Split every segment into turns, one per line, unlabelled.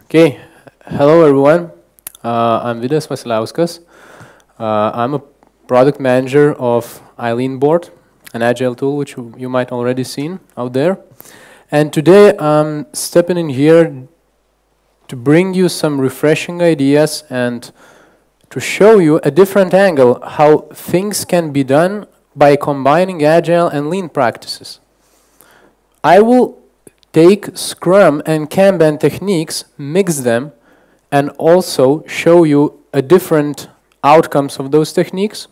Okay, hello everyone. I'm Vidas Vasiliauskas. I'm a product manager of Eylean board, an Agile tool which you might already seen out there. And today I'm stepping in here to bring you some refreshing ideas and to show you a different angle how things can be done by combining Agile and Lean practices. I will take Scrum and Kanban techniques, mix them, and also show you a different outcomes of those techniques.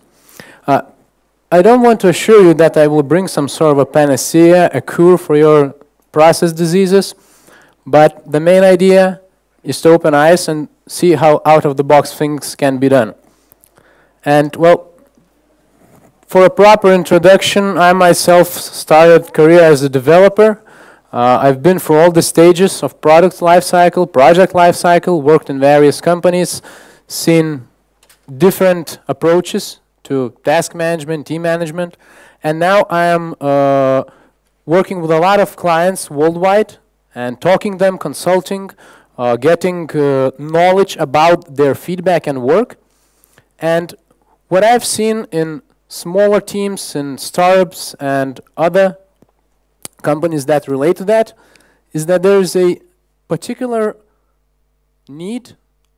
I don't want to assure you that I will bring some sort of a panacea, a cure for your process diseases, but the main idea is to open eyes and see how out-of-the-box things can be done. And, well, for a proper introduction, I myself started career as a developer. I've been through all the stages of product lifecycle, project lifecycle, worked in various companies, seen different approaches to task management, team management, and now I am working with a lot of clients worldwide and talking them, consulting, getting knowledge about their feedback and work. And what I've seen in smaller teams, in startups and other companies that relate to that, is that there is a particular need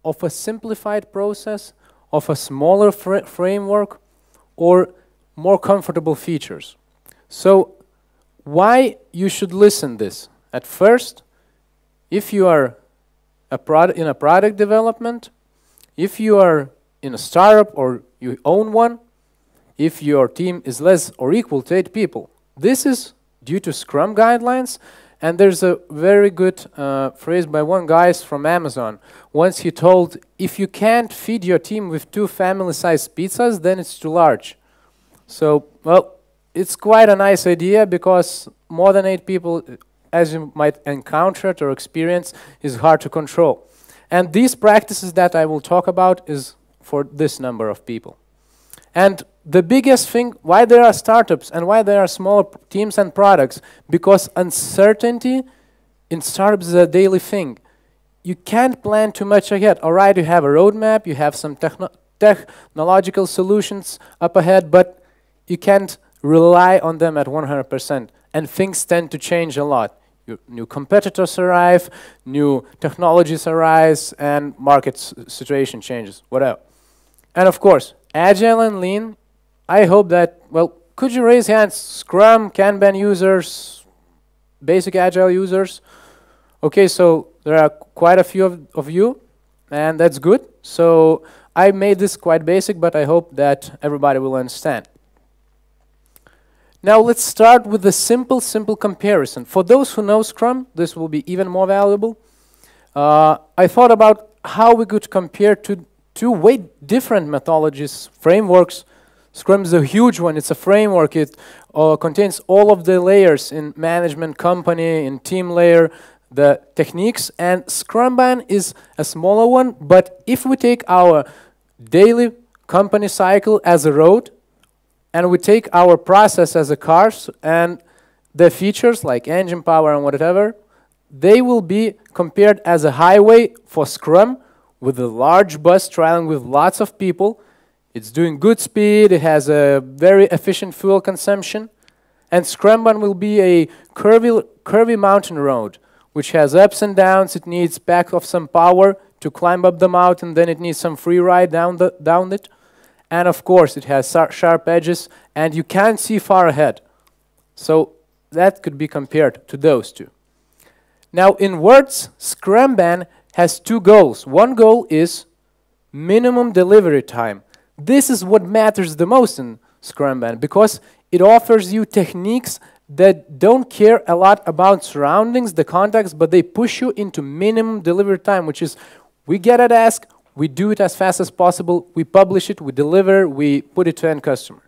of a simplified process, of a smaller framework, or more comfortable features. So why you should listen this? At first, if you are in a product development, if you are in a startup or you own one, if your team is less or equal to 8 people, this is due to Scrum guidelines. And there's a very good phrase by one guy from Amazon. Once he told, if you can't feed your team with 2 family-sized pizzas, then it's too large. So, well, it's quite a nice idea because more than 8 people, as you might encounter or experience, is hard to control. And these practices that I will talk about is for this number of people. And the biggest thing, why there are startups and why there are smaller teams and products, because uncertainty in startups is a daily thing. You can't plan too much ahead. All right, you have a roadmap, you have some technological solutions up ahead, but you can't rely on them at 100%. And things tend to change a lot. New competitors arrive, new technologies arise, and market situation changes, whatever. And of course, Agile and Lean, I hope that, well, could you raise hands? Scrum, Kanban users, basic Agile users. Okay, so there are quite a few of you, and that's good. So I made this quite basic, but I hope that everybody will understand. Now let's start with a simple comparison. For those who know Scrum, this will be even more valuable. I thought about how we could compare two way different methodologies, frameworks. Scrum is a huge one. It's a framework. It contains all of the layers in management, company, in team layer, the techniques. And Scrumban is a smaller one. But if we take our daily company cycle as a road, and we take our process as a cars, and the features like engine power and whatever, they will be compared as a highway for Scrum, with a large bus traveling with lots of people. It's doing good speed, it has a very efficient fuel consumption. And Scrumban will be a curvy mountain road, which has ups and downs. It needs pack of some power to climb up the mountain, then it needs some free ride down it. And of course, it has sharp edges, and you can't see far ahead. So that could be compared to those two. Now, in words, Scrumban has 2 goals. One goal is minimum delivery time. This is what matters the most in Scrumban because it offers you techniques that don't care a lot about surroundings, the context, but they push you into minimum delivery time, which is we get a task, we do it as fast as possible, we publish it, we deliver, we put it to end customer.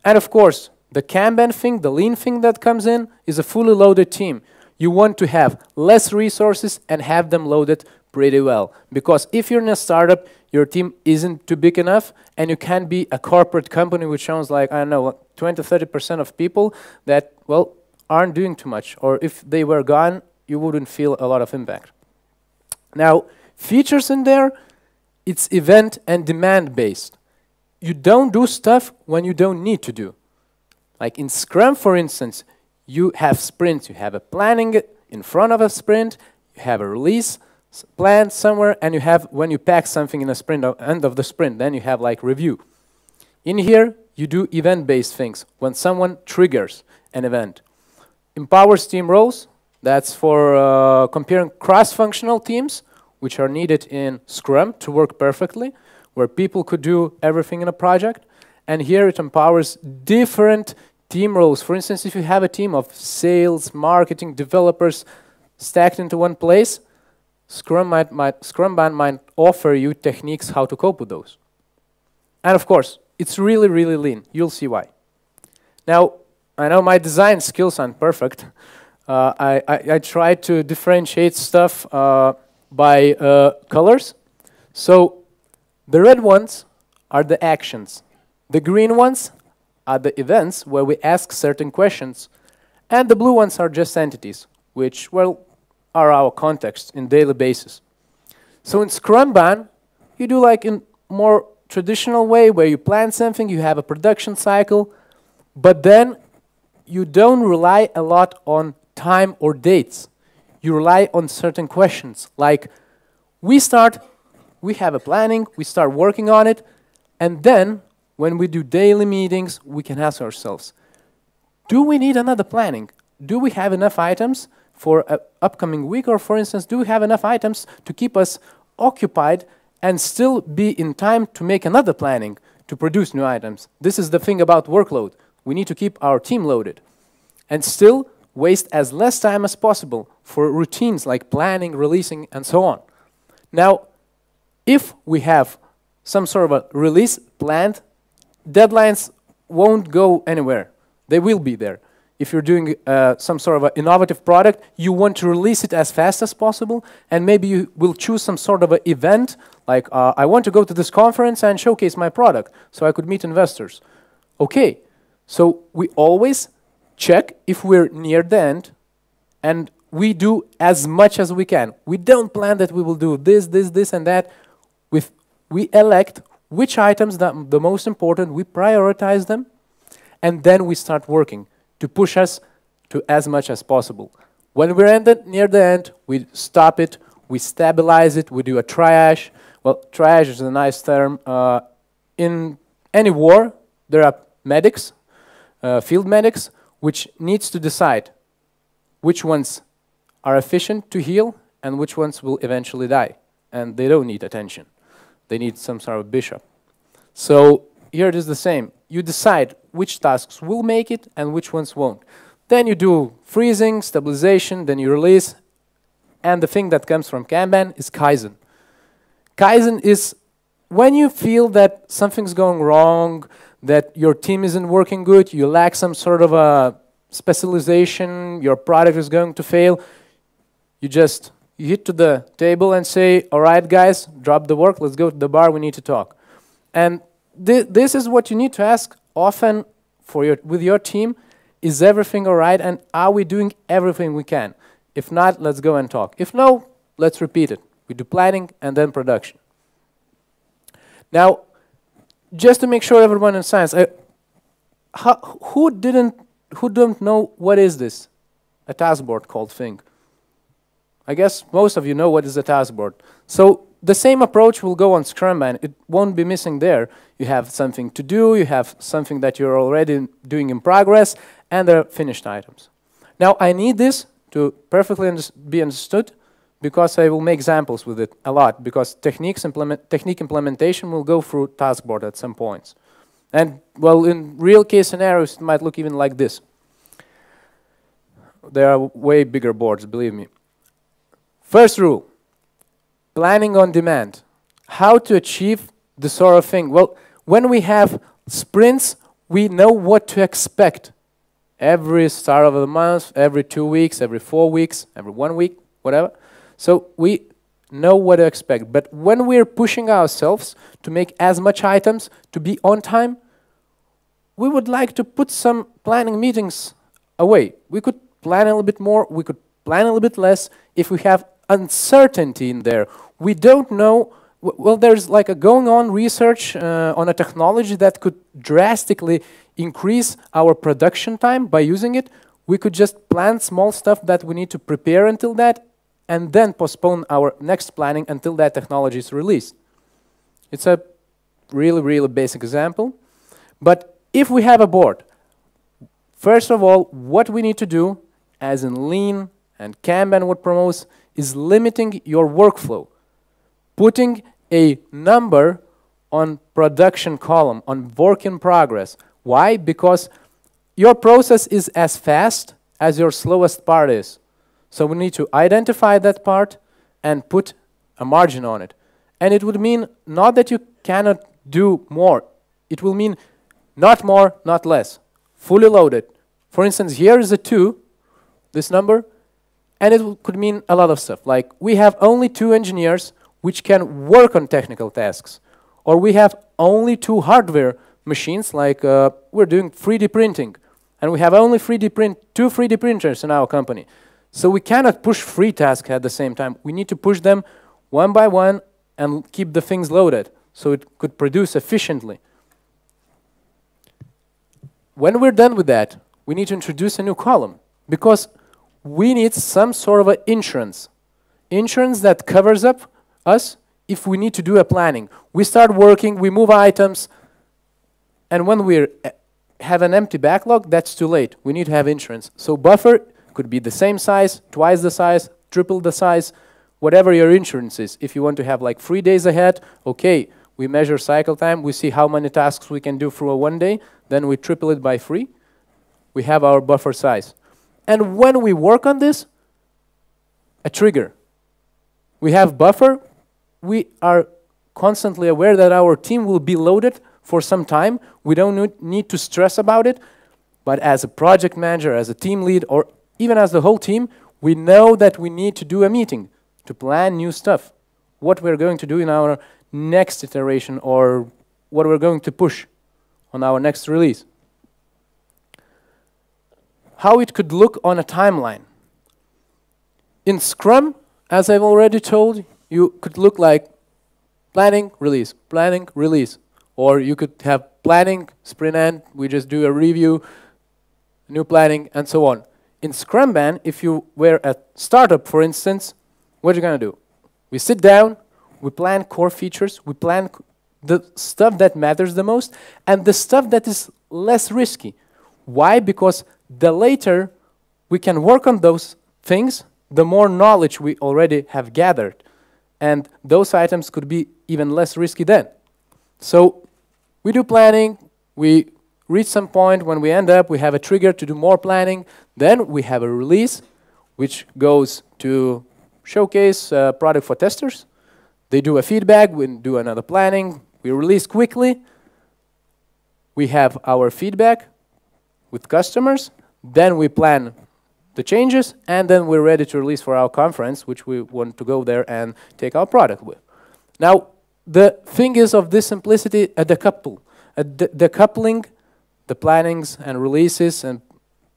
And of course, the Kanban thing, the Lean thing that comes in is a fully loaded team. You want to have less resources and have them loaded pretty well. Because if you're in a startup, your team isn't too big enough, and you can't be a corporate company which owns like, I don't know, 20–30% of people that, well, aren't doing too much. Or if they were gone, you wouldn't feel a lot of impact. Now, features in there, it's event and demand based. You don't do stuff when you don't need to do. Like in Scrum, for instance, you have sprints, you have a planning in front of a sprint, you have a release planned somewhere, and you have, when you pack something in a sprint, end of the sprint, then you have like review. In here, you do event-based things, when someone triggers an event. Empowers team roles, that's for comparing cross-functional teams, which are needed in Scrum to work perfectly, where people could do everything in a project. And here it empowers different team roles. For instance, if you have a team of sales, marketing, developers stacked into one place, Scrumban might offer you techniques how to cope with those. And of course, it's really, really lean. You'll see why. Now, I know my design skills aren't perfect. I try to differentiate stuff by colors. So the red ones are the actions. The green ones are the events where we ask certain questions. And the blue ones are just entities, which, well, are our context in daily basis. So in Scrumban, you do like in more traditional way where you plan something, you have a production cycle, but then you don't rely a lot on time or dates. You rely on certain questions, like we have a planning, we start working on it, and then when we do daily meetings, we can ask ourselves, do we need another planning? Do we have enough items for an upcoming week? Or for instance, do we have enough items to keep us occupied and still be in time to make another planning to produce new items? This is the thing about workload. We need to keep our team loaded and still waste as less time as possible for routines like planning, releasing, and so on. Now, if we have some sort of a release planned, deadlines won't go anywhere. They will be there. If you're doing some sort of an innovative product, you want to release it as fast as possible, and maybe you will choose some sort of an event, like I want to go to this conference and showcase my product so I could meet investors. Okay, so we always check if we're near the end, and we do as much as we can. We don't plan that we will do this, this, this, and that. We elect which items are the most important, we prioritize them, and then we start working to push us to as much as possible. When we're near the end, we stop it, we stabilize it, we do a triage. Well, triage is a nice term. In any war, there are medics, field medics, which needs to decide which ones are efficient to heal and which ones will eventually die. And they don't need attention. They need some sort of bishop. So here it is the same. You decide which tasks will make it and which ones won't. Then you do freezing, stabilization, then you release. And the thing that comes from Kanban is Kaizen. Kaizen is when you feel that something's going wrong, that your team isn't working good, you lack some sort of a specialization, your product is going to fail, you hit to the table and say, all right, guys, drop the work, let's go to the bar, we need to talk. And this is what you need to ask often with your team. Is everything all right, and are we doing everything we can? If not, let's go and talk. If no, let's repeat it. We do planning and then production. Now, just to make sure everyone understands, who don't know what is this? A task board called thing. I guess most of you know what is a task board. So the same approach will go on Scrumban. It won't be missing there. You have something to do, you have something that you're already doing in progress, and there are finished items. Now, I need this to perfectly be understood because I will make examples with it a lot, because technique implementation will go through task board at some points. And, well, in real case scenarios, it might look even like this. There are way bigger boards, believe me. First rule, planning on demand. How to achieve this sort of thing? Well, when we have sprints, we know what to expect. Every start of the month, every 2 weeks, every 4 weeks, every 1 week, whatever. So we know what to expect. But when we're pushing ourselves to make as much items, to be on time, we would like to put some planning meetings away. We could plan a little bit more, we could plan a little bit less if we have uncertainty in there. We don't know. Well, there's like a going on research on a technology that could drastically increase our production time by using it. We could just plan small stuff that we need to prepare until that, and then postpone our next planning until that technology is released. It's a really, really basic example. But if we have a board, first of all, what we need to do, as in Lean and Kanban would promote, is limiting your workflow. Putting a number on production column, on work in progress. Why? Because your process is as fast as your slowest part is. So we need to identify that part and put a margin on it. And it would mean not that you cannot do more. It will mean not more, not less. Fully loaded. For instance, here is a 2, this number, and it could mean a lot of stuff. Like we have only 2 engineers which can work on technical tasks. Or we have only 2 hardware machines, like we're doing 3D printing. And we have only 2 3D printers in our company. So we cannot push 3 tasks at the same time. We need to push them one by one and keep the things loaded so it could produce efficiently. When we're done with that, we need to introduce a new column because we need some sort of an insurance. Insurance that covers up us if we need to do a planning. We start working, we move items, and when we have an empty backlog, that's too late. We need to have insurance. So buffer could be the same size, twice the size, triple the size, whatever your insurance is. If you want to have like 3 days ahead, okay, we measure cycle time, we see how many tasks we can do through a 1 day, then we triple it by 3. We have our buffer size. And when we work on this, a trigger. We have buffer. We are constantly aware that our team will be loaded for some time. We don't need to stress about it. But as a project manager, as a team lead, or even as the whole team, we know that we need to do a meeting to plan new stuff. What we're going to do in our next iteration or what we're going to push on our next release. How it could look on a timeline. In Scrum, as I've already told, you could look like planning, release, planning, release. Or you could have planning, sprint end, we just do a review, new planning, and so on. In Scrumban, if you were a startup, for instance, what are you going to do? We sit down, we plan core features, we plan the stuff that matters the most, and the stuff that is less risky. Why? Because the later we can work on those things, the more knowledge we already have gathered. And those items could be even less risky then. So we do planning, we reach some point when we end up, we have a trigger to do more planning, then we have a release which goes to showcase product for testers. They do a feedback, we do another planning, we release quickly, we have our feedback with customers, then we plan the changes, and then we're ready to release for our conference, which we want to go there and take our product with. Now, the thing is of this simplicity, decoupling the plannings and releases and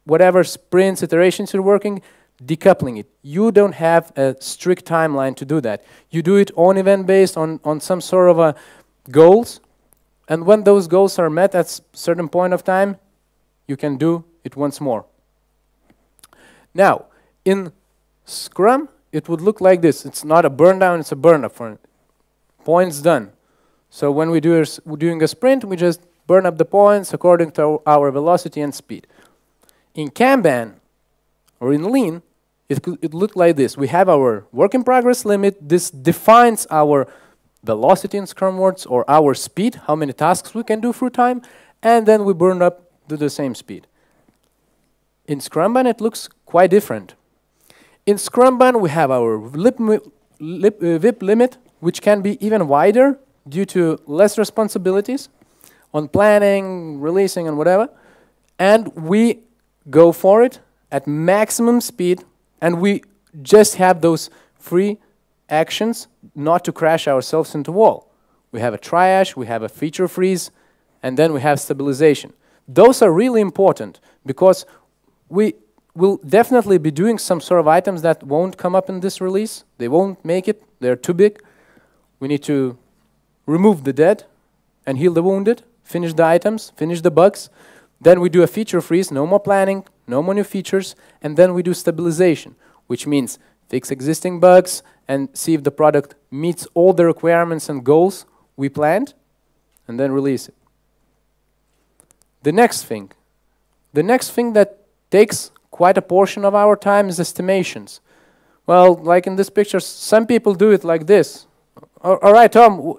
whatever sprints, iterations you're working, decoupling it. You don't have a strict timeline to do that. You do it on event-based, on some sort of goals, and when those goals are met at a certain point of time, you can do it once more. Now, in Scrum, it would look like this. It's not a burn down, it's a burn up. For points done. So when we're doing a sprint, we just burn up the points according to our velocity and speed. In Kanban, or in Lean, it looked like this. We have our work in progress limit. This defines our velocity in Scrum words, or our speed, how many tasks we can do through time, and then we burn up to the same speed. In Scrumban, it looks quite different. In Scrumban, we have our VIP limit, which can be even wider due to less responsibilities on planning, releasing, and whatever. And we go for it at maximum speed, and we just have those 3 actions not to crash ourselves into the wall. We have a triage, we have a feature freeze, and then we have stabilization. Those are really important because we we'll definitely be doing some sort of items that won't come up in this release. They won't make it. They're too big. We need to remove the dead and heal the wounded, finish the items, finish the bugs. Then we do a feature freeze, no more planning, no more new features, and then we do stabilization, which means fix existing bugs and see if the product meets all the requirements and goals we planned, and then release it. The next thing that takes quite a portion of our time is estimations. Well, like in this picture, some people do it like this. All right, Tom,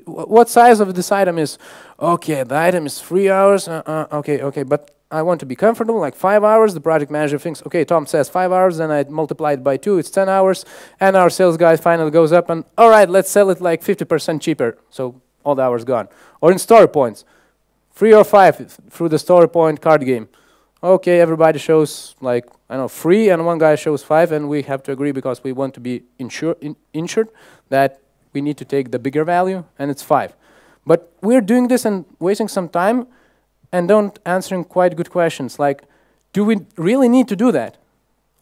what size of this item is? Okay, the item is 3 hours. Okay, but I want to be comfortable, like 5 hours. The project manager thinks, okay, Tom says 5 hours, then I multiply it by 2, it's 10 hours. And our sales guy finally goes up and, all right, let's sell it like 50% cheaper. So all the hours gone. Or in story points, 3 or 5 through the story point card game. Okay, everybody shows like, I don't know, 3 and one guy shows 5, and we have to agree because we want to be insured that we need to take the bigger value, and it's 5. But we're doing this and wasting some time and don't answering quite good questions like, do we really need to do that?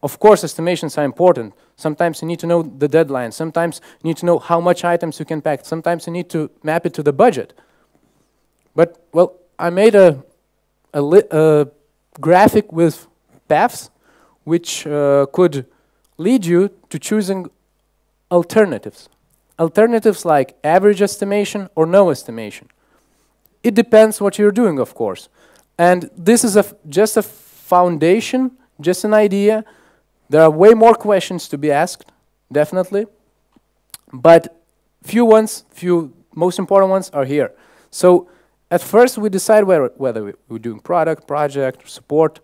Of course, estimations are important. Sometimes you need to know the deadline. Sometimes you need to know how much items you can pack. Sometimes you need to map it to the budget. But, well, I made a graphic with paths which could lead you to choosing alternatives. Alternatives like average estimation or no estimation. It depends what you're doing, of course. And this is just a foundation, just an idea. There are way more questions to be asked, definitely. But few most important ones are here. So at first we decide whether we're doing product, project, support.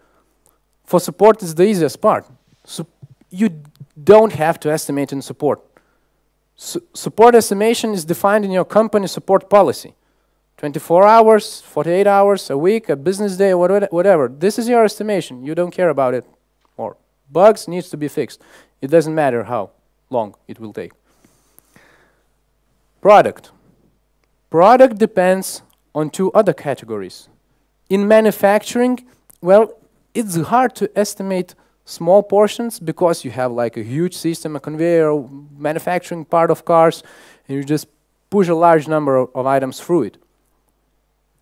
For support is the easiest part. So you don't have to estimate in support. Support estimation is defined in your company support policy. 24 hours, 48 hours, a week, a business day, whatever. This is your estimation. You don't care about it. Or bugs needs to be fixed. It doesn't matter how long it will take. Product. Product depends on 2 other categories. In manufacturing, well, it's hard to estimate small portions because you have like a huge system, a conveyor, manufacturing part of cars, and you just push a large number of items through it.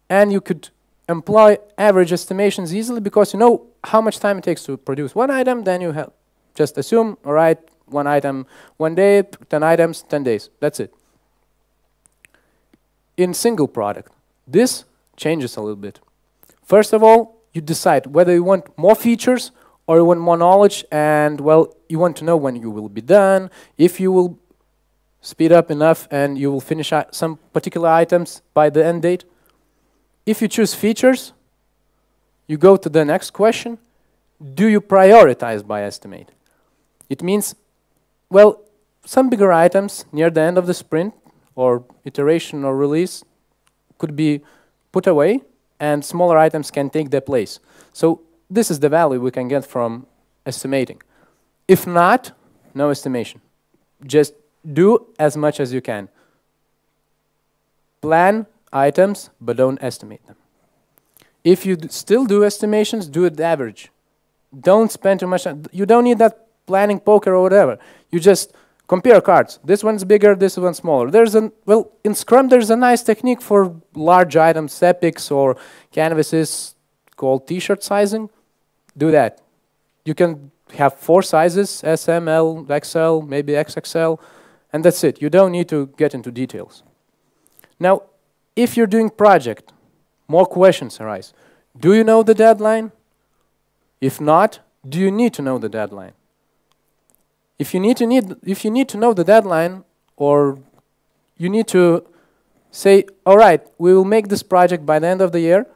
And you could employ average estimations easily because you know how much time it takes to produce one item, then you have just assume, all right, one item, 1 day, 10 items, 10 days. That's it. In single product, this changes a little bit. First of all, you decide whether you want more features or you want more knowledge, and, well, you want to know when you will be done, if you will speed up enough and you will finish some particular items by the end date. If you choose features, you go to the next question. Do you prioritize by estimate? It means, well, some bigger items near the end of the sprint or iteration or release could be put away, and smaller items can take their place. So this is the value we can get from estimating. If not, no estimation. Just do as much as you can. Plan items, but don't estimate them. If you still do estimations, do it average. Don't spend too much time. You don't need that planning poker or whatever. You just compare cards. This one's bigger, this one's smaller. Well, in Scrum, there's a nice technique for large items, epics or canvases called t-shirt sizing. Do that. You can have 4 sizes, S, M, L, XL, maybe XXL, and that's it. You don't need to get into details. Now, if you're doing project, more questions arise. Do you know the deadline? If not, do you need to know the deadline? If you need to know the deadline, or you need to say, all right, we will make this project by the end of the year,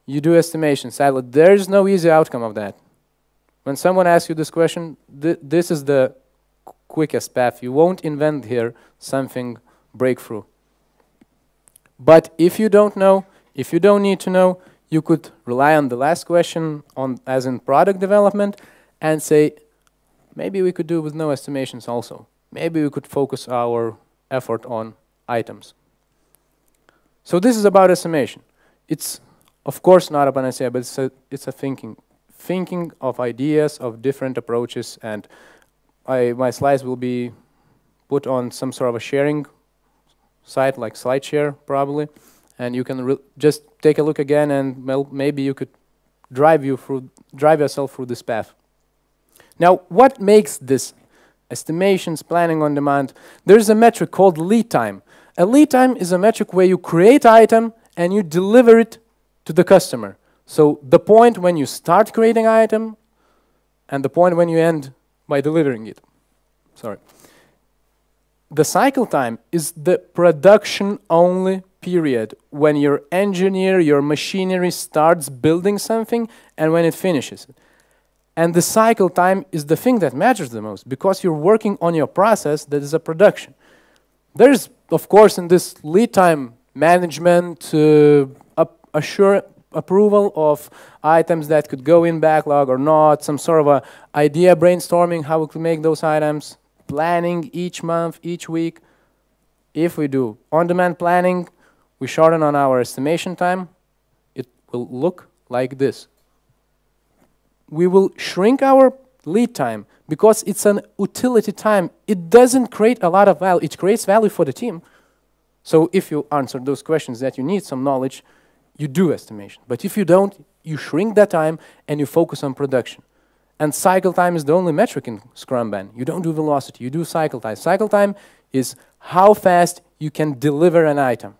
you do estimations. Sadly, there is no easy outcome of that. When someone asks you this question, this is the quickest path. You won't invent here something breakthrough. But if you don't know, if you don't need to know, you could rely on the last question as in product development and say, maybe we could do with no estimations also. Maybe we could focus our effort on items. So this is about estimation. It's, of course, not a panacea, but it's a thinking thinking of ideas, of different approaches, and my slides will be put on some sort of a sharing site like SlideShare probably, and you can just take a look again, and maybe you could drive yourself through this path. Now, what makes this estimations, planning on demand? There's a metric called lead time. A lead time is a metric where you create item and you deliver it to the customer. So the point when you start creating item and the point when you end by delivering it. Sorry. The cycle time is the production only period when your engineer, your machinery starts building something and when it finishes it. And the cycle time is the thing that matters the most because you're working on your process that is a production. There's, of course, in this lead time management, assure approval of items that could go in backlog or not, some sort of a idea brainstorming how we could make those items, planning each month, each week. If we do on-demand planning, we shorten on our estimation time, it will look like this. We will shrink our lead time because it's an utility time. It doesn't create a lot of value. It creates value for the team. So if you answer those questions that you need some knowledge, you do estimation. But if you don't, you shrink that time and you focus on production. And cycle time is the only metric in Scrumban. You don't do velocity, you do cycle time. Cycle time is how fast you can deliver an item.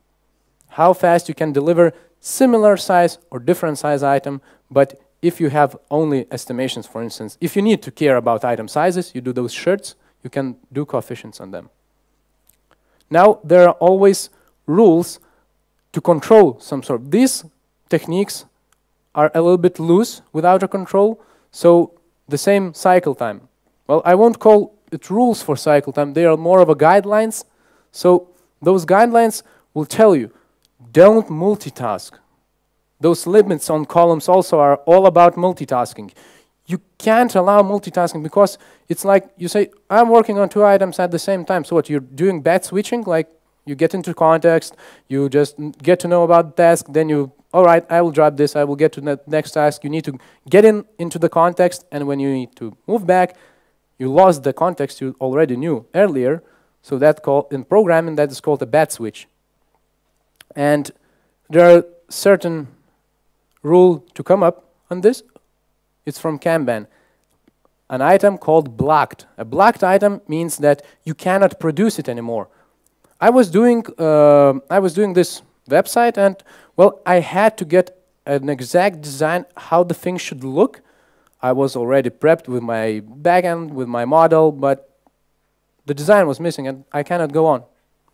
How fast you can deliver similar size or different size item, but if you have only estimations, for instance, if you need to care about item sizes, you do those shirts, you can do coefficients on them. Now, there are always rules to control some sort. These techniques are a little bit loose without a control, so the same cycle time. Well, I won't call it rules for cycle time, they are more of a guidelines. So those guidelines will tell you, don't multitask. Those limits on columns also are all about multitasking. You can't allow multitasking because it's like you say, I'm working on 2 items at the same time. So what, you're doing batch switching? Like you get into context, you just get to know about the task, then you, all right, I will drop this, I will get to the next task. You need to get into the context, and when you need to move back, you lost the context you already knew earlier. So that in programming, that is called a batch switch. And there are certain rule to come up on this. It's from Kanban. An item called blocked. A blocked item means that you cannot produce it anymore. I was doing this website, and well, I had to get an exact design how the thing should look. I was already prepped with my backend, with my model, but the design was missing, and I cannot go on.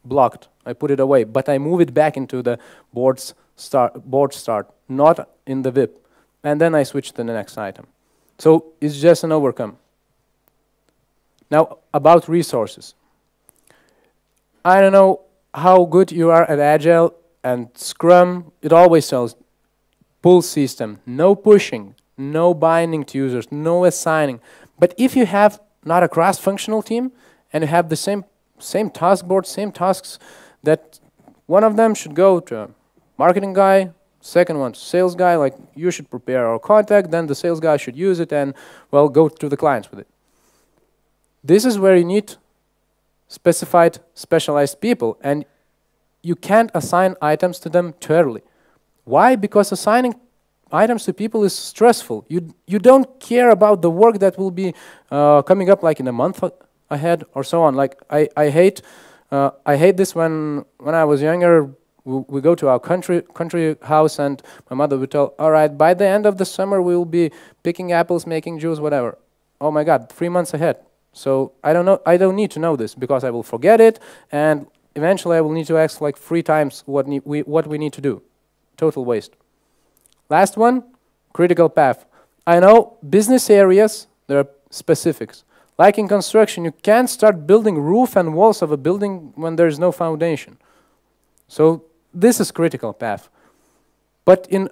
Blocked. I put it away, but I move it back into the board start, not in the VIP. And then I switch to the next item. So it's just an overcome. Now, about resources. I don't know how good you are at Agile and Scrum. It always tells pull system, no pushing, no binding to users, no assigning. But if you have not a cross-functional team and you have the same task board, same tasks, that one of them should go to a marketing guy, second one to sales guy, like you should prepare our contact, then the sales guy should use it and, well, go to the clients with it. This is where you need specified, specialized people, and you can't assign items to them too early. Why? Because assigning items to people is stressful. You don't care about the work that will be coming up like in a month ahead or so on. Like I hate this when I was younger. We go to our country house, and my mother would tell, all right, by the end of the summer we will be picking apples, making juice, whatever. Oh my God, 3 months ahead. So I don't need to know this because I will forget it, and eventually I will need to ask like 3 times what we need to do. Total waste. Last one, critical path. I know business areas, there are specifics. Like in construction, you can't start building roof and walls of a building when there is no foundation. So this is critical path. But in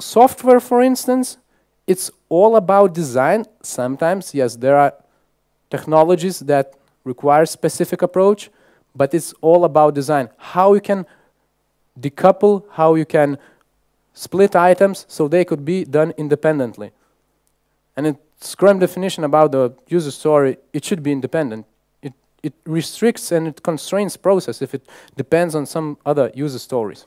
software, for instance, it's all about design. Sometimes, yes, there are technologies that require specific approach, but it's all about design. How you can decouple, how you can split items so they could be done independently. And in Scrum definition about the user story, it should be independent. It restricts and it constrains process if it depends on some other user stories.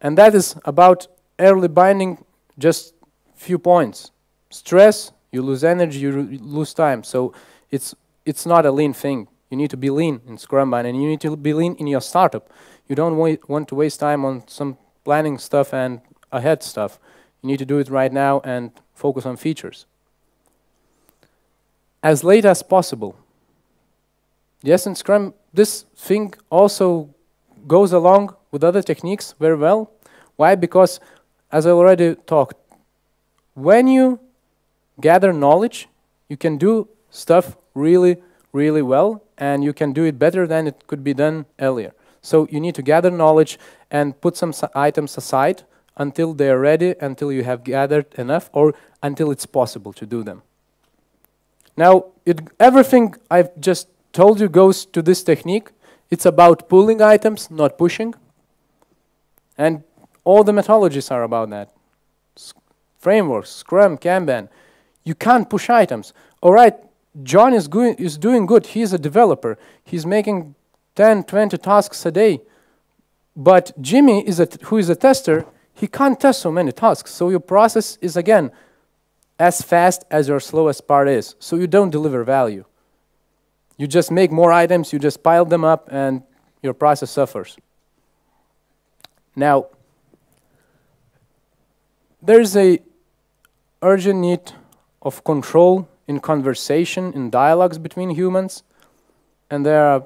And that is about early binding, just few points. Stress, you lose energy, you lose time. So it's not a lean thing. You need to be lean in Scrumban, and you need to be lean in your startup. You don't want to waste time on some planning stuff and ahead stuff. You need to do it right now and focus on features. As late as possible. Yes, in Scrum, this thing also goes along with other techniques very well. Why? Because, as I already talked, when you gather knowledge, you can do stuff really, really well, and you can do it better than it could be done earlier. So you need to gather knowledge and put some items aside until they're ready, until you have gathered enough, or until it's possible to do them. Now, everything I've just told you goes to this technique. It's about pulling items, not pushing. And all the methodologies are about that. Frameworks, Scrum, Kanban. You can't push items. All right, John is doing good. He's a developer. He's making 10, 20 tasks a day. But Jimmy, who is a tester, he can't test so many tasks. So your process is, again, as fast as your slowest part is. So you don't deliver value. You just make more items, you just pile them up, and your process suffers. Now, there's a urgent need of control in conversation, in dialogues between humans, and they are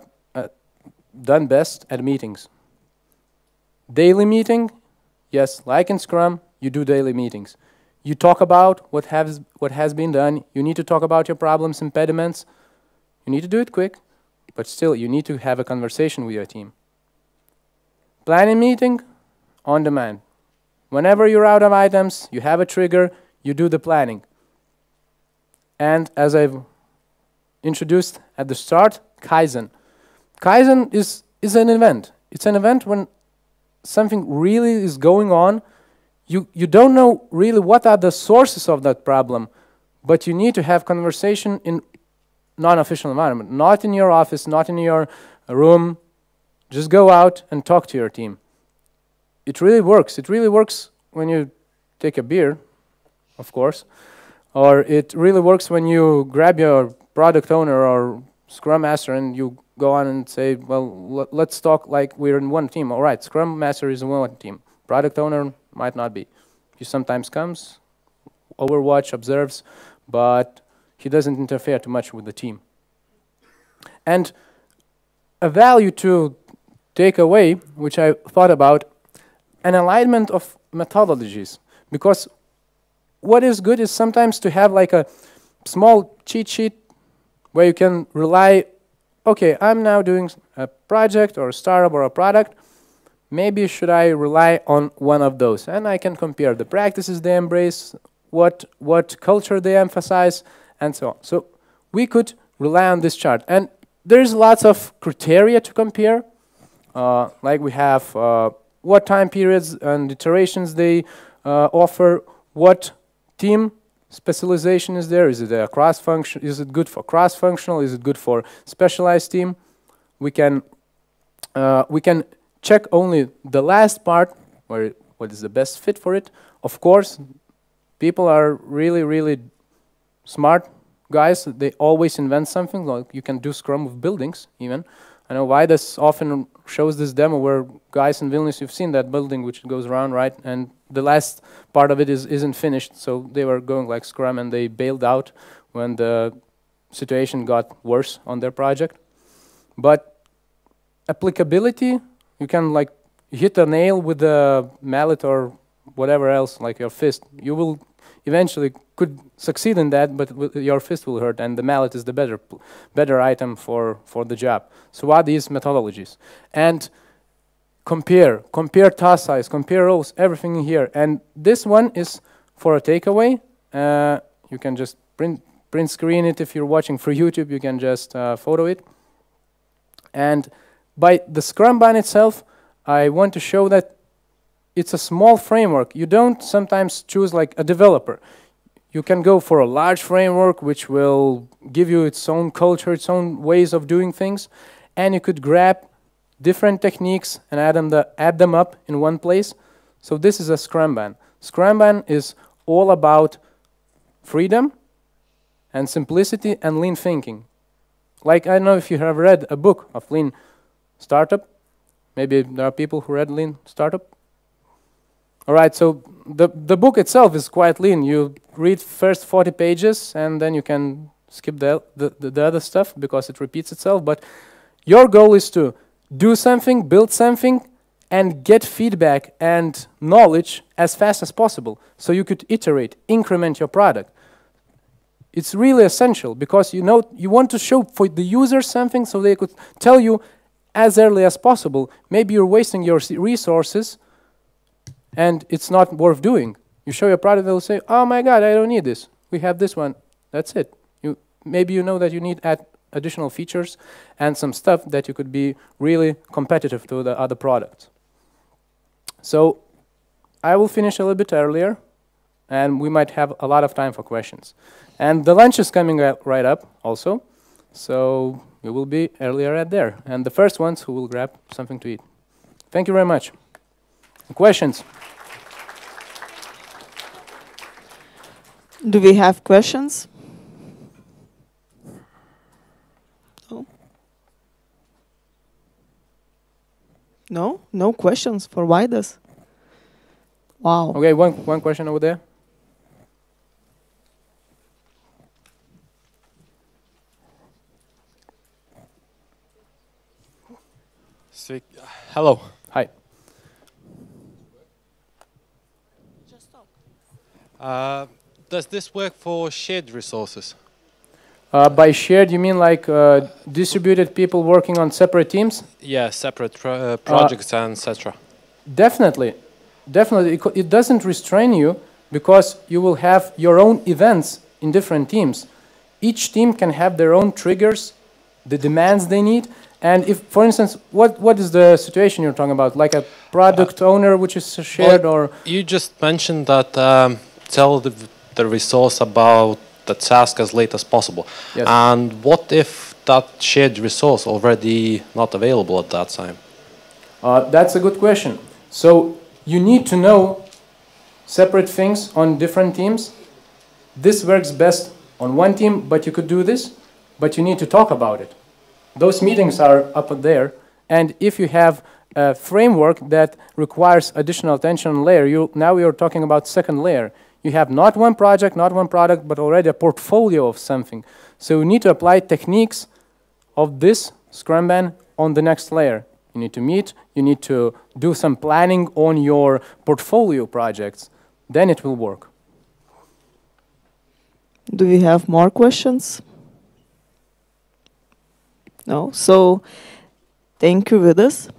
done best at meetings. Daily meeting, yes, like in Scrum, you do daily meetings. You talk about what has been done. You need to talk about your problems, impediments. You need to do it quick, but still you need to have a conversation with your team. Planning meeting, on demand. Whenever you're out of items, you have a trigger, you do the planning. And as I've introduced at the start, Kaizen. Kaizen is an event. It's an event when something really is going on. You don't know really what are the sources of that problem, but you need to have conversation in non-official environment, not in your office, not in your room. Just go out and talk to your team. It really works. It really works when you take a beer, of course, or it really works when you grab your product owner or Scrum Master and you go on and say, well, let's talk like we're in one team. All right, Scrum Master is in one team. Product owner might not be. He sometimes comes, overwatch, observes, but he doesn't interfere too much with the team. And a value to take away, which I thought about, an alignment of methodologies. Because what is good is sometimes to have like a small cheat sheet where you can rely, okay, I'm now doing a project or a startup or a product. Maybe should I rely on one of those? And I can compare the practices they embrace, what culture they emphasize, and so on. So we could rely on this chart. And there's lots of criteria to compare. Like we have what time periods and iterations they offer, what team specialization is there. Is it a cross-function? Is it good for cross-functional? Is it good for specialized team? We can check only the last part, what is the best fit for it. Of course, people are really, really smart guys. They always invent something. Like you can do Scrum with buildings, even. I know Vidas often shows this demo where guys in Vilnius, you've seen that building which goes around, right? And the last part of it isn't finished, so they were going like Scrum and they bailed out when the situation got worse on their project. But applicability, you can like hit a nail with a mallet or whatever else, like your fist. You will eventually could succeed in that, but your fist will hurt, and the mallet is the better item for the job. So what are these methodologies? And compare task size, compare roles, everything in here. And this one is for a takeaway. You can just print screen it. If you're watching for YouTube, you can just photo it. And by the Scrumban itself, I want to show that it's a small framework. You don't sometimes choose like a developer. you can go for a large framework which will give you its own culture, its own ways of doing things, and you could grab different techniques and add them up in one place. So this is a Scrumban. Scrumban is all about freedom and simplicity and lean thinking. Like, I don't know if you have read a book of Lean Startup. Maybe there are people who read Lean Startup. All right, so the book itself is quite lean. You read first 40 pages, and then you can skip the other stuff because it repeats itself. But your goal is to do something, build something, and get feedback and knowledge as fast as possible, so you could iterate, increment your product. It's really essential because you want to show for the user something so they could tell you as early as possible. Maybe you're wasting your resources and it's not worth doing. You show your product, they'll say, oh my God, I don't need this. We have this one. That's it. Maybe you know that you need additional features and some stuff that you could be really competitive to the other products. So I will finish a little bit earlier, and we might have a lot of time for questions. And the lunch is coming right up also, so we will be earlier at there. And the first ones who will grab something to eat. Thank you very much. Questions?
Do we have questions? No? No? No questions for Vidas? Wow.
Okay, one question over there.
Hello.
Hi.
Does this work for shared resources?
By shared, you mean like distributed people working on separate teams?
Yeah, separate projects and etc.
Definitely. Definitely. It doesn't restrain you because you will have your own events in different teams. Each team can have their own triggers, the demands they need. And if, for instance, what is the situation you're talking about? Like a product owner which is shared,
well,
or?
You just mentioned that tell the resource about the task as late as possible.
Yes.
And what if that shared resource already not available at that time?
That's a good question. So you need to know separate things on different teams. This works best on one team, but you could do this, but you need to talk about it. Those meetings are up there, and if you have a framework that requires additional attention layer, now you're talking about second layer. You have not one project, not one product, but already a portfolio of something. So you need to apply techniques of this Scrumban on the next layer. You need to meet, you need to do some planning on your portfolio projects. Then it will work.
Do we have more questions? No? So, thank you, Vidas.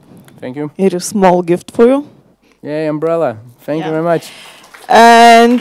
Thank you.
Here is a small gift for you.
Yay, umbrella. Thank you very much.
And